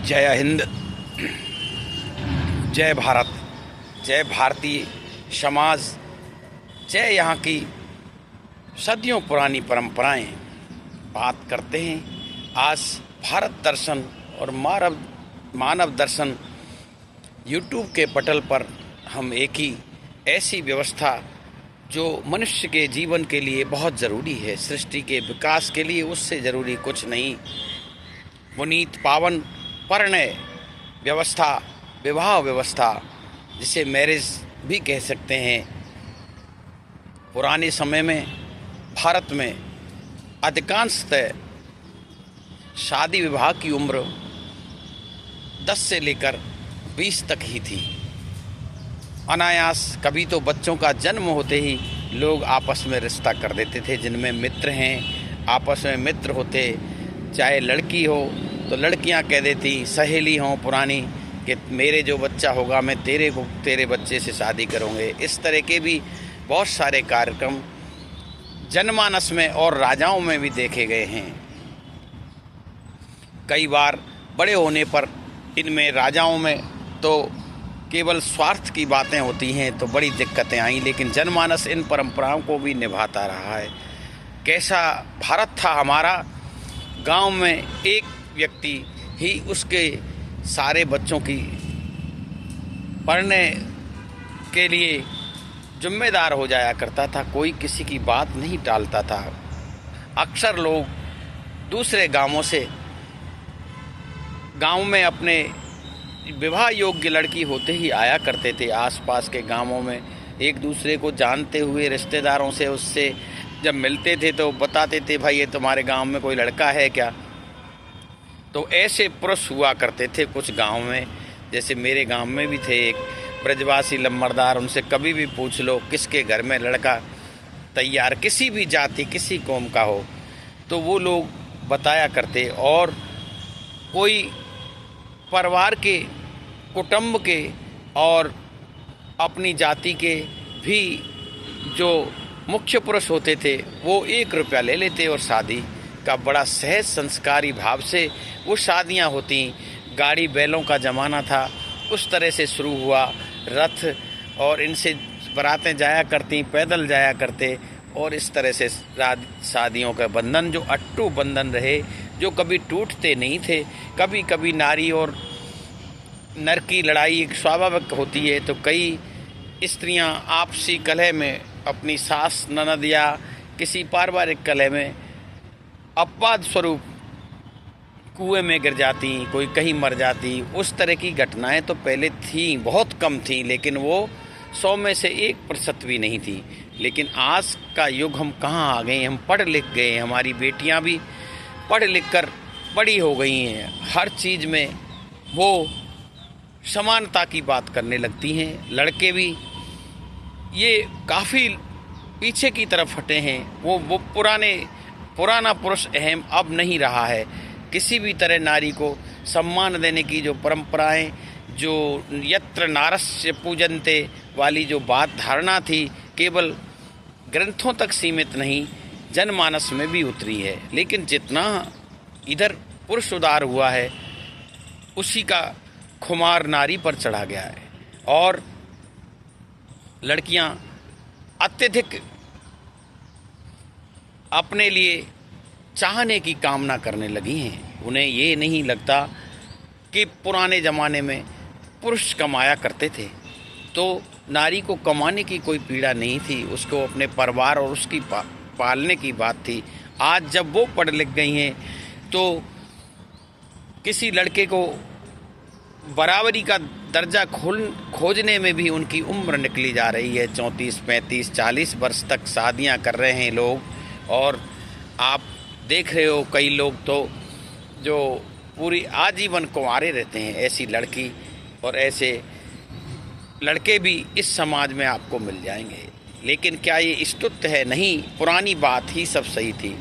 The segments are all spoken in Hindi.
जय हिंद, जय भारत, जय भारतीय समाज, जय यहाँ की सदियों पुरानी परंपराएं। बात करते हैं आज भारत दर्शन और मानव दर्शन यूट्यूब के पटल पर। हम एक ही ऐसी व्यवस्था जो मनुष्य के जीवन के लिए बहुत ज़रूरी है, सृष्टि के विकास के लिए उससे ज़रूरी कुछ नहीं। पुनीत पावन परिणय व्यवस्था, विवाह व्यवस्था, जिसे मैरिज भी कह सकते हैं। पुराने समय में भारत में अधिकांशतः शादी विवाह की उम्र 10 से लेकर 20 तक ही थी। अनायास कभी तो बच्चों का जन्म होते ही लोग आपस में रिश्ता कर देते थे। जिनमें मित्र हैं आपस में मित्र होते, चाहे लड़की हो तो लड़कियां कह देती, सहेली हों पुरानी, कि मेरे जो बच्चा होगा मैं तेरे बच्चे से शादी करूँगे। इस तरह के भी बहुत सारे कार्यक्रम जनमानस में और राजाओं में भी देखे गए हैं। कई बार बड़े होने पर इनमें राजाओं में तो केवल स्वार्थ की बातें होती हैं तो बड़ी दिक्कतें आई, लेकिन जनमानस इन परंपराओं को भी निभाता रहा है। कैसा भारत था हमारा, गांव में एक व्यक्ति ही उसके सारे बच्चों की पढ़ने के लिए जिम्मेदार हो जाया करता था। कोई किसी की बात नहीं टालता था। अक्सर लोग दूसरे गांवों से गांव में अपने विवाह योग्य लड़की होते ही आया करते थे। आसपास के गांवों में एक दूसरे को जानते हुए रिश्तेदारों से उससे जब मिलते थे तो बताते थे, भाई ये तुम्हारे गांव में कोई लड़का है क्या। तो ऐसे पुरुष हुआ करते थे कुछ गांव में। जैसे मेरे गांव में भी थे एक ब्रजवासी लम्बरदार, उनसे कभी भी पूछ लो किसके घर में लड़का तैयार, किसी भी जाति किसी कौम का हो, तो वो लोग बताया करते। और कोई परिवार के, कुटुंब के और अपनी जाति के भी जो मुख्य पुरुष होते थे वो 1 रुपया ले लेते और शादी का बड़ा सहज संस्कारी भाव से वो शादियां होती। गाड़ी बैलों का ज़माना था, उस तरह से शुरू हुआ रथ, और इनसे बारातें जाया करती, पैदल जाया करते। और इस तरह से शादियों का बंधन जो अट्टू बंधन रहे, जो कभी टूटते नहीं थे। कभी कभी नारी और नर की लड़ाई एक स्वाभाविक होती है, तो कई स्त्रियां आपसी कलह में अपनी सास ननद या किसी पारिवारिक कलह में अपवाद स्वरूप कुएं में गिर जाती, कोई कहीं मर जाती। उस तरह की घटनाएं तो पहले थी, बहुत कम थी, लेकिन वो 100 में से 1% भी नहीं थी। लेकिन आज का युग हम कहाँ आ गए, हम पढ़ लिख गए, हमारी बेटियां भी पढ़ लिख कर बड़ी हो गई हैं। हर चीज़ में वो समानता की बात करने लगती हैं। लड़के भी ये काफ़ी पीछे की तरफ हटे हैं। वो पुराना पुरुष अहम अब नहीं रहा है। किसी भी तरह नारी को सम्मान देने की जो परंपराएं, जो यत्र नारस्य पूजन्ते वाली जो बात धारणा थी, केवल ग्रंथों तक सीमित नहीं, जनमानस में भी उतरी है। लेकिन जितना इधर पुरुष उदार हुआ है, उसी का खुमार नारी पर चढ़ा गया है। और लड़कियां अत्यधिक अपने लिए चाहने की कामना करने लगी हैं। उन्हें ये नहीं लगता कि पुराने ज़माने में पुरुष कमाया करते थे तो नारी को कमाने की कोई पीड़ा नहीं थी, उसको अपने परिवार और उसकी पालने की बात थी। आज जब वो पढ़ लिख गई हैं तो किसी लड़के को बराबरी का दर्जा खोजने में भी उनकी उम्र निकली जा रही है। 34, 35, 40 वर्ष तक शादियां कर रहे हैं लोग। और आप देख रहे हो कई लोग तो जो पूरी आजीवन कुंवारे रहते हैं। ऐसी लड़की और ऐसे लड़के भी इस समाज में आपको मिल जाएंगे। लेकिन क्या ये स्तुत्य है? नहीं, पुरानी बात ही सब सही थी।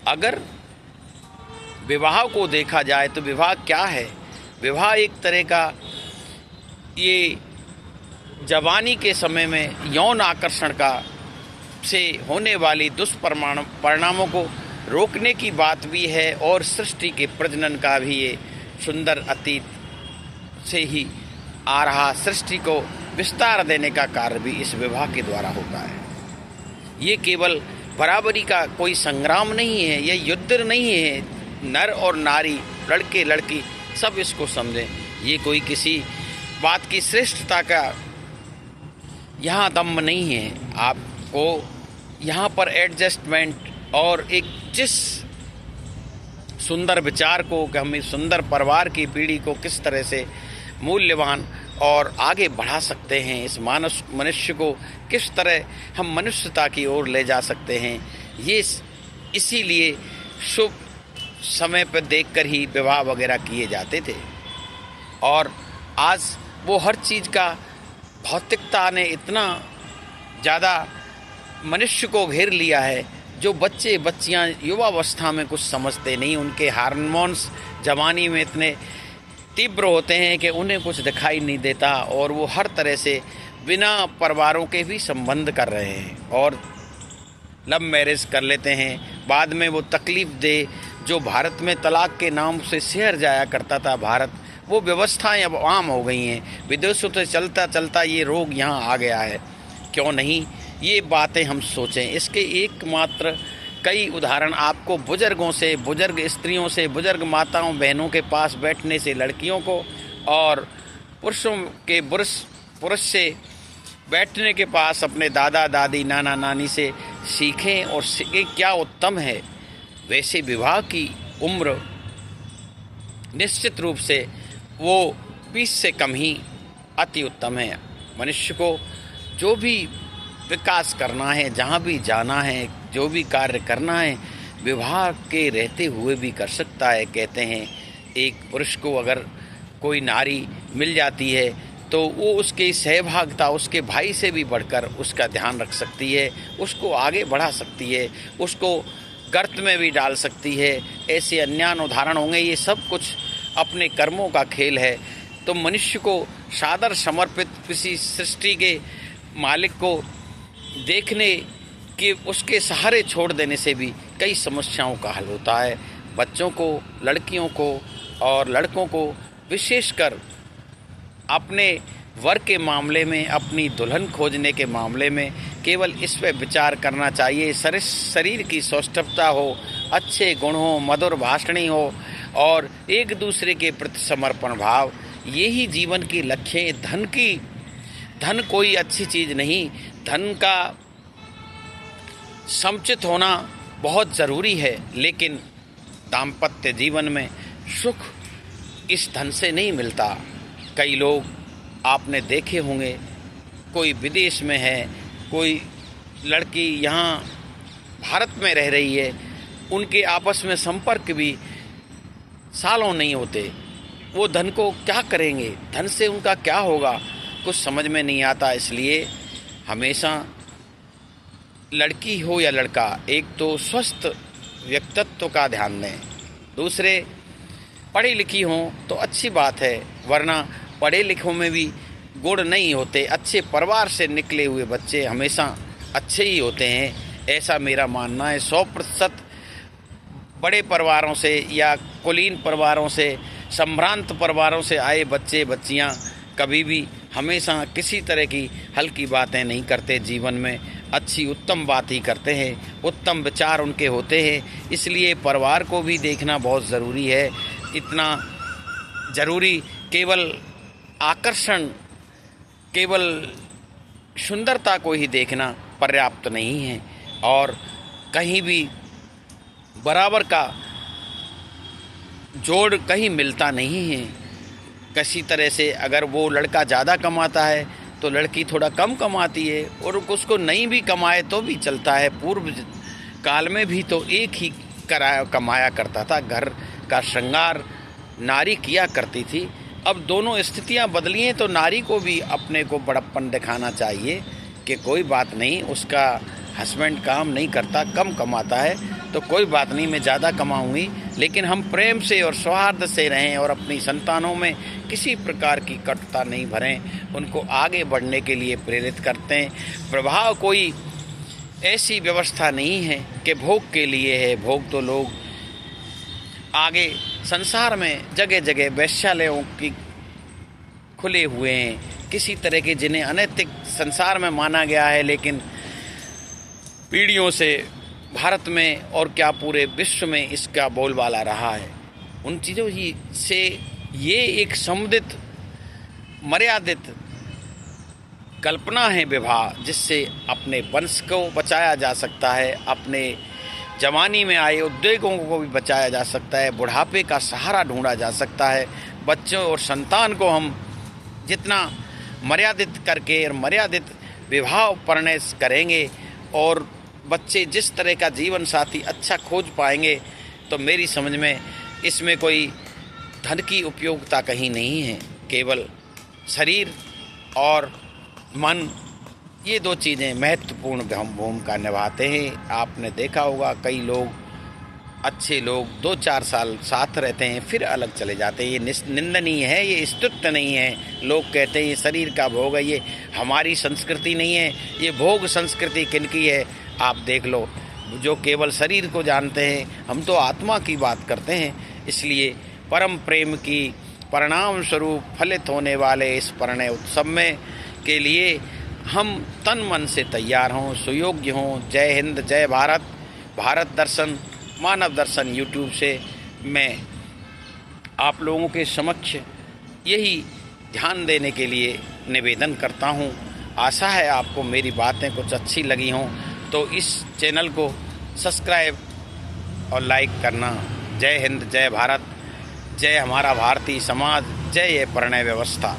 अगर विवाह को देखा जाए तो विवाह क्या है? विवाह एक तरह का, ये जवानी के समय में यौन आकर्षण का से होने वाली दुष्परिणामों को रोकने की बात भी है और सृष्टि के प्रजनन का भी ये सुंदर अतीत से ही आ रहा सृष्टि को विस्तार देने का कार्य भी इस विवाह के द्वारा होता है। ये केवल बराबरी का कोई संग्राम नहीं है, यह युद्ध नहीं है। नर और नारी, लड़के लड़की सब इसको समझें। ये कोई किसी बात की श्रेष्ठता का यहाँ दम नहीं है। आपको यहाँ पर एडजस्टमेंट और एक जिस सुंदर विचार को कि हम इस सुंदर परिवार की पीढ़ी को किस तरह से मूल्यवान और आगे बढ़ा सकते हैं, इस मनुष्य को किस तरह हम मनुष्यता की ओर ले जा सकते हैं, ये इसीलिए शुभ समय पर देखकर ही विवाह वगैरह किए जाते थे। और आज वो हर चीज़ का भौतिकता ने इतना ज़्यादा मनुष्य को घेर लिया है, जो बच्चे बच्चियां युवावस्था में कुछ समझते नहीं, उनके हार्मोन्स जवानी में इतने तीव्र होते हैं कि उन्हें कुछ दिखाई नहीं देता और वो हर तरह से बिना परिवारों के भी संबंध कर रहे हैं और लव मैरिज कर लेते हैं। बाद में वो तकलीफ़ दे जो भारत में तलाक के नाम से शहर जाया करता था भारत, वो व्यवस्थाएं अब आम हो गई हैं। विदेशों से चलता चलता ये रोग यहाँ आ गया है। क्यों नहीं ये बातें हम सोचें। इसके एकमात्र कई उदाहरण आपको बुज़ुर्गों से, बुज़ुर्ग स्त्रियों से, बुज़ुर्ग माताओं बहनों के पास बैठने से लड़कियों को और पुरुषों के पुरुष से बैठने के पास अपने दादा दादी नाना नानी से सीखें और सीखें क्या उत्तम है। वैसे विवाह की उम्र निश्चित रूप से वो 20 से कम ही अति उत्तम है। मनुष्य को जो भी विकास करना है, जहाँ भी जाना है, जो भी कार्य करना है, विवाह के रहते हुए भी कर सकता है। कहते हैं एक पुरुष को अगर कोई नारी मिल जाती है तो वो उसकी सहभागिता उसके भाई से भी बढ़कर उसका ध्यान रख सकती है, उसको आगे बढ़ा सकती है, उसको गर्त में भी डाल सकती है। ऐसे अन्य उदाहरण होंगे। ये सब कुछ अपने कर्मों का खेल है। तो मनुष्य को सादर समर्पित किसी सृष्टि के मालिक को देखने कि उसके सहारे छोड़ देने से भी कई समस्याओं का हल होता है। बच्चों को, लड़कियों को और लड़कों को विशेषकर अपने वर के मामले में, अपनी दुल्हन खोजने के मामले में केवल इस पर विचार करना चाहिए। शरीर की सौष्ठवता हो, अच्छे गुण हो, मधुर भाषणी हो और एक दूसरे के प्रति समर्पण भाव, यही जीवन की लक्ष्य है। धन कोई अच्छी चीज़ नहीं। धन का समुचित होना बहुत ज़रूरी है, लेकिन दाम्पत्य जीवन में सुख इस धन से नहीं मिलता। कई लोग आपने देखे होंगे, कोई विदेश में है, कोई लड़की यहाँ भारत में रह रही है, उनके आपस में संपर्क भी सालों नहीं होते। वो धन को क्या करेंगे, धन से उनका क्या होगा, कुछ समझ में नहीं आता। इसलिए हमेशा लड़की हो या लड़का, एक तो स्वस्थ व्यक्तित्व का ध्यान दें, दूसरे पढ़ी लिखी हों तो अच्छी बात है, वरना पढ़े लिखों में भी गुण नहीं होते। अच्छे परिवार से निकले हुए बच्चे हमेशा अच्छे ही होते हैं, ऐसा मेरा मानना है। 100% बड़े परिवारों से या कुलीन परिवारों से, संभ्रांत परिवारों से आए बच्चे बच्चियां कभी भी हमेशा किसी तरह की हल्की बातें नहीं करते। जीवन में अच्छी उत्तम बात ही करते हैं, उत्तम विचार उनके होते हैं। इसलिए परिवार को भी देखना बहुत ज़रूरी है। इतना ज़रूरी केवल आकर्षण, केवल सुंदरता को ही देखना पर्याप्त नहीं है और कहीं भी बराबर का जोड़ कहीं मिलता नहीं है। किसी तरह से अगर वो लड़का ज़्यादा कमाता है तो लड़की थोड़ा कम कमाती है, और उसको नहीं भी कमाए तो भी चलता है। पूर्व काल में भी तो एक ही कमाया करता था, घर का श्रृंगार नारी किया करती थी। अब दोनों स्थितियां बदली हैं तो नारी को भी अपने को बड़प्पन दिखाना चाहिए कि कोई बात नहीं, उसका हस्बैंड काम नहीं करता, कम कमाता है तो कोई बात नहीं, मैं ज़्यादा कमाऊंगी, लेकिन हम प्रेम से और सौहार्द से रहें और अपनी संतानों में किसी प्रकार की कटुता नहीं भरें, उनको आगे बढ़ने के लिए प्रेरित करते हैं। प्रभाव कोई ऐसी व्यवस्था नहीं है कि भोग के लिए है। भोग तो लोग आगे संसार में जगह जगह वेश्यालयों की खुले हुए हैं, किसी तरह के जिन्हें अनैतिक संसार में माना गया है, लेकिन पीढ़ियों से भारत में और क्या पूरे विश्व में इसका बोलबाला रहा है। उन चीज़ों ही से ये एक समुदित मर्यादित कल्पना है विवाह, जिससे अपने वंश को बचाया जा सकता है, अपने जवानी में आए उद्वेगों को भी बचाया जा सकता है, बुढ़ापे का सहारा ढूंढा जा सकता है। बच्चों और संतान को हम जितना मर्यादित करके और मर्यादित विवाह परिणय करेंगे और बच्चे जिस तरह का जीवन साथी अच्छा खोज पाएंगे, तो मेरी समझ में इसमें कोई धन की उपयोगिता कहीं नहीं है। केवल शरीर और मन, ये दो चीज़ें महत्वपूर्ण भूमिका निभाते हैं। आपने देखा होगा कई लोग, अच्छे लोग 2-4 साल साथ रहते हैं फिर अलग चले जाते हैं। ये निंदनीय है, ये स्तुत्य नहीं है। लोग कहते हैं ये शरीर का भोग है, ये हमारी संस्कृति नहीं है। ये भोग संस्कृति किनकी है आप देख लो, जो केवल शरीर को जानते हैं। हम तो आत्मा की बात करते हैं। इसलिए परम प्रेम की परिणाम स्वरूप फलित होने वाले इस परिणय उत्सव में के लिए हम तन मन से तैयार हों, सुयोग्य हों। जय हिंद, जय भारत। भारत दर्शन, मानव दर्शन यूट्यूब से मैं आप लोगों के समक्ष यही ध्यान देने के लिए निवेदन करता हूं। आशा है आपको मेरी बातें कुछ अच्छी लगी हों, तो इस चैनल को सब्सक्राइब और लाइक करना। जय हिंद, जय भारत, जय हमारा भारतीय समाज, जय ये परिणय व्यवस्था।